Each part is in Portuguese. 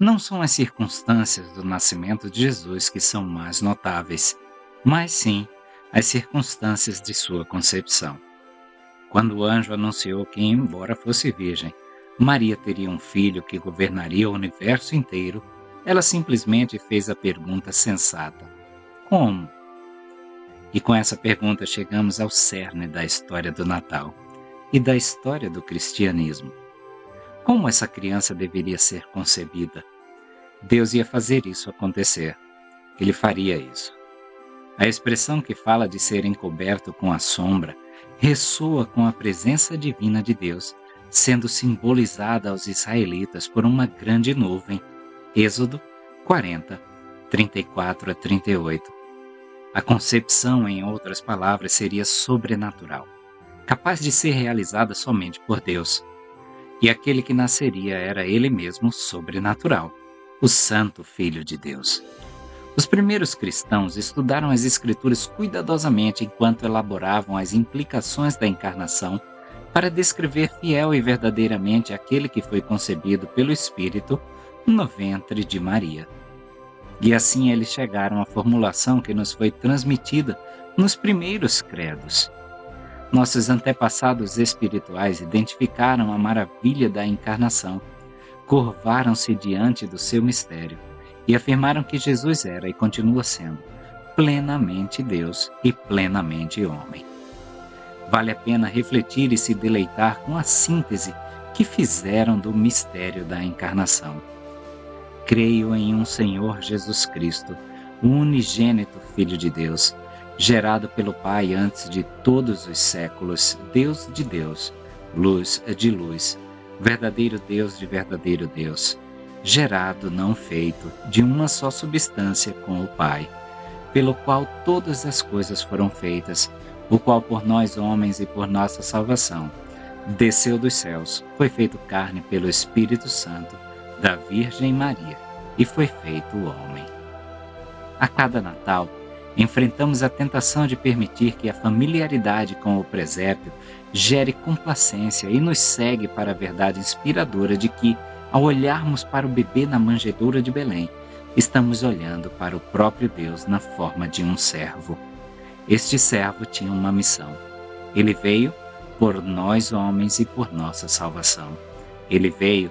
Não são as circunstâncias do nascimento de Jesus que são mais notáveis, mas sim as circunstâncias de sua concepção. Quando o anjo anunciou que, embora fosse virgem, Maria teria um filho que governaria o universo inteiro, ela simplesmente fez a pergunta sensata: como? E com essa pergunta chegamos ao cerne da história do Natal e da história do cristianismo. Como essa criança deveria ser concebida? Deus ia fazer isso acontecer. Ele faria isso. A expressão que fala de ser encoberto com a sombra ressoa com a presença divina de Deus, sendo simbolizada aos israelitas por uma grande nuvem. Êxodo 40, 34 a 38. A concepção, em outras palavras, seria sobrenatural, capaz de ser realizada somente por Deus. E aquele que nasceria era ele mesmo sobrenatural, o Santo Filho de Deus. Os primeiros cristãos estudaram as Escrituras cuidadosamente enquanto elaboravam as implicações da encarnação para descrever fiel e verdadeiramente aquele que foi concebido pelo Espírito no ventre de Maria. E assim eles chegaram à formulação que nos foi transmitida nos primeiros credos. Nossos antepassados espirituais identificaram a maravilha da encarnação, curvaram-se diante do seu mistério e afirmaram que Jesus era e continua sendo plenamente Deus e plenamente homem. Vale a pena refletir e se deleitar com a síntese que fizeram do mistério da encarnação. Creio em um Senhor Jesus Cristo, o unigênito Filho de Deus, gerado pelo Pai antes de todos os séculos, Deus de Deus, luz de luz, verdadeiro Deus de verdadeiro Deus, gerado, não feito, de uma só substância com o Pai, pelo qual todas as coisas foram feitas, o qual por nós homens e por nossa salvação desceu dos céus, foi feito carne pelo Espírito Santo, da Virgem Maria, e foi feito homem. A cada Natal, enfrentamos a tentação de permitir que a familiaridade com o presépio gere complacência e nos segue para a verdade inspiradora de que, ao olharmos para o bebê na manjedoura de Belém, estamos olhando para o próprio Deus na forma de um servo. Este servo tinha uma missão. Ele veio por nós homens e por nossa salvação. Ele veio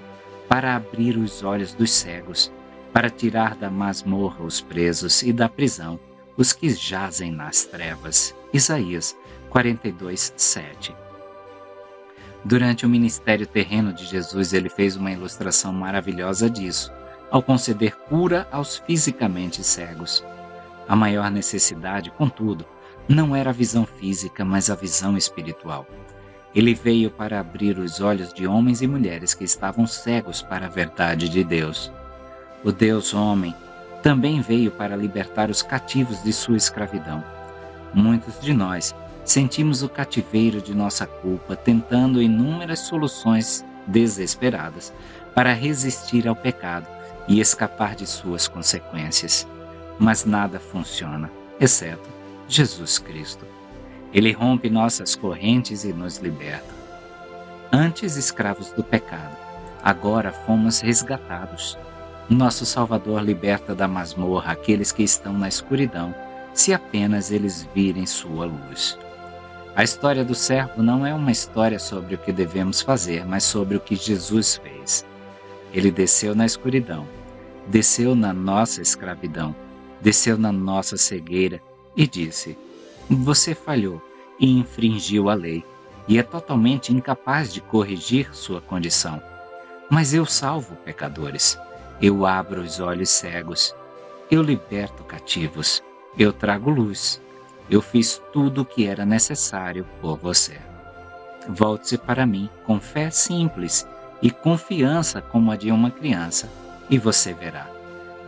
para abrir os olhos dos cegos, para tirar da masmorra os presos e da prisão os que jazem nas trevas. Isaías 42, 7. Durante o ministério terreno de Jesus, ele fez uma ilustração maravilhosa disso, ao conceder cura aos fisicamente cegos. A maior necessidade, contudo, não era a visão física, mas a visão espiritual. Ele veio para abrir os olhos de homens e mulheres que estavam cegos para a verdade de Deus. O Deus homem também veio para libertar os cativos de sua escravidão. Muitos de nós sentimos o cativeiro de nossa culpa, tentando inúmeras soluções desesperadas para resistir ao pecado e escapar de suas consequências. Mas nada funciona, exceto Jesus Cristo. Ele rompe nossas correntes e nos liberta. Antes escravos do pecado, agora fomos resgatados. Nosso Salvador liberta da masmorra aqueles que estão na escuridão, se apenas eles virem sua luz. A história do servo não é uma história sobre o que devemos fazer, mas sobre o que Jesus fez. Ele desceu na escuridão, desceu na nossa escravidão, desceu na nossa cegueira e disse: você falhou e infringiu a lei, e é totalmente incapaz de corrigir sua condição. Mas eu salvo pecadores, eu abro os olhos cegos, eu liberto cativos, eu trago luz, eu fiz tudo o que era necessário por você. Volte-se para mim com fé simples e confiança como a de uma criança, e você verá.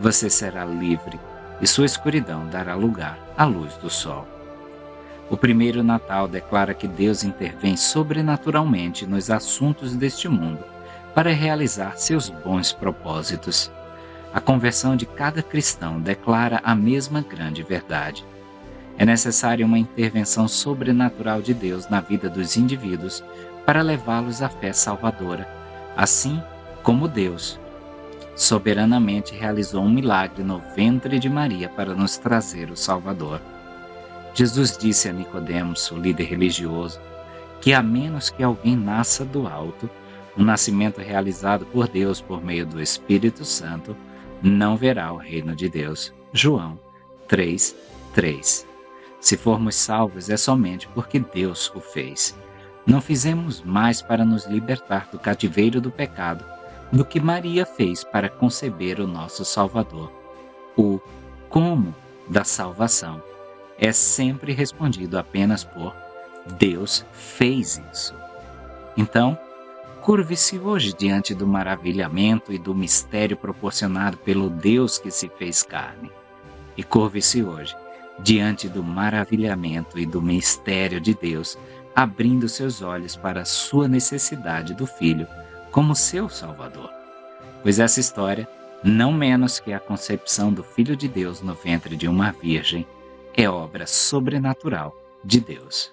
Você será livre, e sua escuridão dará lugar à luz do sol. O primeiro Natal declara que Deus intervém sobrenaturalmente nos assuntos deste mundo para realizar seus bons propósitos. A conversão de cada cristão declara a mesma grande verdade. É necessária uma intervenção sobrenatural de Deus na vida dos indivíduos para levá-los à fé salvadora, assim como Deus soberanamente realizou um milagre no ventre de Maria para nos trazer o Salvador. Jesus disse a Nicodemos, o líder religioso, que a menos que alguém nasça do alto, um nascimento realizado por Deus por meio do Espírito Santo, não verá o reino de Deus. João 3:3. Se formos salvos é somente porque Deus o fez. Não fizemos mais para nos libertar do cativeiro do pecado do que Maria fez para conceber o nosso Salvador. O como da salvação é sempre respondido apenas por Deus fez isso. Então, curve-se hoje diante do maravilhamento e do mistério proporcionado pelo Deus que se fez carne. E curve-se hoje diante do maravilhamento e do mistério de Deus, abrindo seus olhos para a sua necessidade do Filho como seu Salvador. Pois essa história, não menos que a concepção do Filho de Deus no ventre de uma virgem, é obra sobrenatural de Deus.